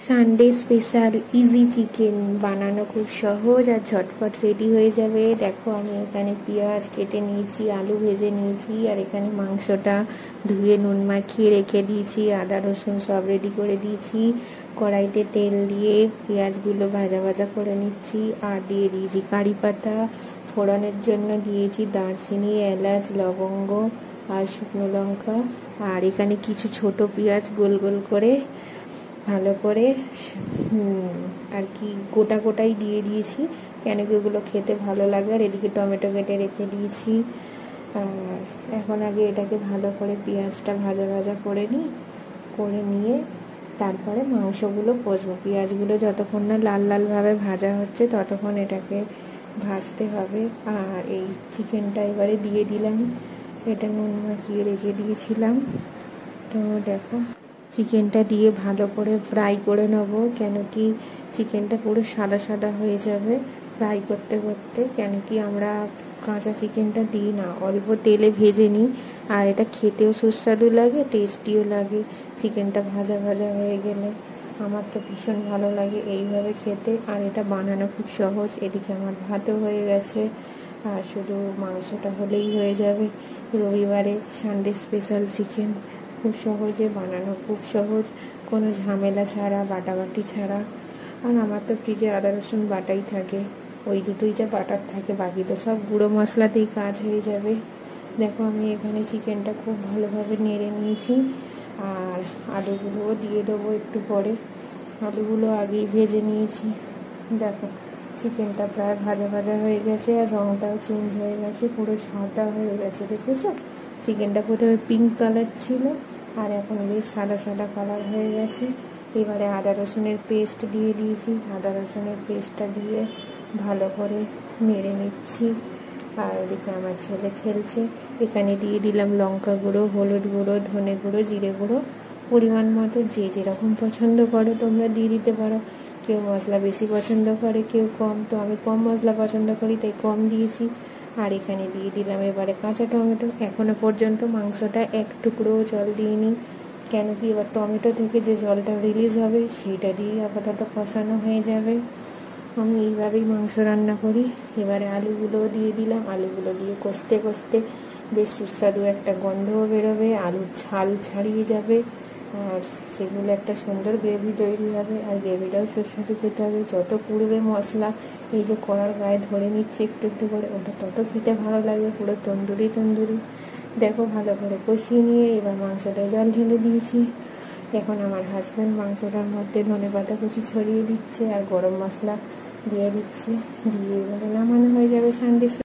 Sunday special easy chicken বানানো খুব সহজ আর ঝটপট রেডি হয়ে যাবে। দেখো আমি এখানে পেঁয়াজ কেটে নিয়েছি, আলু ভেজে নিয়েছি, আর এখানে মাংসটা ধুয়ে নুন মাখিয়ে রেখে দিয়েছি, আদা রসুন সব রেডি করে দিয়েছি। কড়াইতে তেল দিয়ে পেঁয়াজগুলো ভাজা ভাজা করে নিচ্ছি, আর দিয়ে দিয়েছি কারি পাতা। ফোড়নের জন্য দিয়েছি দারচিনি, এলাচ, লবঙ্গ আর শুকনো লঙ্কা। আর এখানে কিছু ছোট পেঁয়াজ গোল গোল করে ভালো করে আর কি গোটা গোটাই দিয়ে দিয়েছি, কেন কি ওগুলো খেতে ভালো লাগে। আর এদিকে টমেটো কেটে রেখে দিয়েছি। আর এখন আগে এটাকে ভালো করে পেঁয়াজটা ভাজা ভাজা করে নিয়ে তারপরে মাংসগুলো কষবো। পেঁয়াজগুলো যতক্ষণ না লাল লালভাবে ভাজা হচ্ছে ততক্ষণ এটাকে ভাজতে হবে। আর এই চিকেনটা এবারে দিয়ে দিলাম, এটা নুন মাখিয়ে রেখে দিয়েছিলাম। তো দেখো চিকেনটা দিয়ে ভালো করে ফ্রাই করে নেব, কেন কি চিকেনটা পুরো সাদা সাদা হয়ে যাবে ফ্রাই করতে করতে। কেন কি আমরা কাঁচা চিকেনটা দিই না, অল্প তেলে ভেজে নিই। আর এটা খেতেও সুস্বাদু লাগে, টেস্টিও লাগে চিকেনটা ভাজা ভাজা হয়ে গেলে। আমার তো ভীষণ ভালো লাগে এইভাবে খেতে। আর এটা বানানো খুব সহজ। এদিকে আমার ভাতও হয়ে গেছে, আর শুধু মাংসটা হলেই হয়ে যাবে। রবিবারে সানডে স্পেশাল চিকেন খুব সহজে বানানো, খুব সহজ, কোনো ঝামেলা ছাড়া, বাটাবাটি ছাড়া। আর আমার তো ফ্রিজে আদা রসুন বাটাই থাকে, ওই দুটোই যা বাটার থাকে, বাকি তো সব গুঁড়ো মশলাতেই কাজ হয়ে যাবে। দেখো আমি এখানে চিকেনটা খুব ভালোভাবে নেড়ে নিয়েছি, আর আলুগুলোও দিয়ে দেবো একটু পরে। আলুগুলো আগেই ভেজে নিয়েছি। দেখো চিকেনটা প্রায় ভাজা ভাজা হয়ে গেছে, আর রঙটাও চেঞ্জ হয়ে গেছে, পুরো সাদা হয়ে গেছে। দেখেছো চিকেনটা প্রথমে পিঙ্ক কালার ছিল, আর এখন বেশ সাদা সাদা কালার হয়ে গেছে। এবারে আদা রসুনের পেস্ট দিয়ে দিয়েছি, আদা রসুনের পেস্টটা দিয়ে ভালো করে নেড়ে নিচ্ছি। আর ওদিকে আমার ছেলে খেলছে। এখানে দিয়ে দিলাম লঙ্কা গুঁড়ো, হলুদ গুঁড়ো, ধনে গুঁড়ো, জিরে গুঁড়ো, পরিমাণ মতো যে যেরকম পছন্দ করো তোমরা দিয়ে দিতে পারো। কেউ মশলা বেশি পছন্দ করে, কেউ কম। তো আমি কম মশলা পছন্দ করি, তাই কম দিয়েছি। আর এখানে দিয়ে দিলাম এবারে কাঁচা টমেটো। এখনো পর্যন্ত মাংসটা এক টুকরোও জল দিইনি, কেন কি এবার টমেটো থেকে যে জলটা রিলিজ হবে সেইটা দিয়েই আপাতত কষানো হয়ে যাবে। আমি এইভাবেই মাংস রান্না করি। এবারে আলুগুলোও দিয়ে দিলাম, আলুগুলো দিয়ে কষতে কষতে বেশ সুস্বাদু একটা গন্ধও বেরোবে, আলুর ছাল ছাড়িয়ে যাবে, আর সেগুলো একটা সুন্দর গ্রেভি তৈরি হবে। আর গ্রেভিটাও সুস্বাদু খেতে হবে। যত পুড়বে মশলা, এই যে কড়ার গায়ে ধরে নিচ্ছে একটু একটু করে, ওটা তত খেতে ভালো লাগবে, পুরো তন্দুরি তন্দুরি। দেখো ভালো করে কষিয়ে নিয়ে এবার মাংসটা জল ঢেলে দিয়েছি। এখন আমার হাজব্যান্ড মাংসটার মধ্যে ধনেপাতা কুচি ছড়িয়ে দিচ্ছে, আর গরম মশলা দিয়ে দিচ্ছে। দিয়ে এবারে নামানো হয়ে যাবে সানডে।